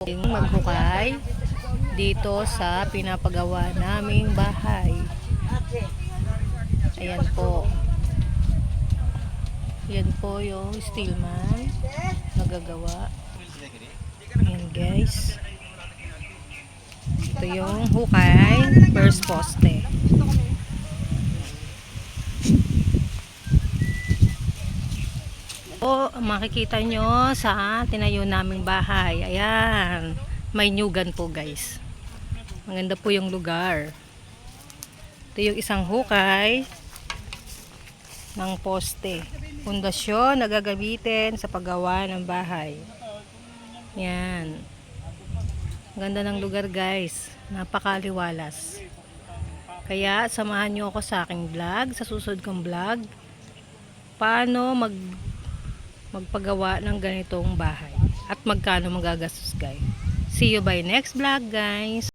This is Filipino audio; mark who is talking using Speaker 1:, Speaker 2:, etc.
Speaker 1: Maghukay dito sa pinapagawa naming bahay. Ayan po. Ayan po yung steelman nagagawa. Ayan guys. Ito yung hukay first poste. O makikita nyo sa tinayo naming bahay. Ayan. May nyugan po guys. Maganda po yung lugar. Ito yung isang hukay ng poste. Pundasyon na gagamitin sa paggawa ng bahay. Yan. Ganda ng lugar guys. Napakaliwalas. Kaya samahan nyo ako sa aking vlog. Sa susunod kong vlog. Paano magpagawa ng ganitong bahay. At magkano magagastos guys. See you by next vlog guys.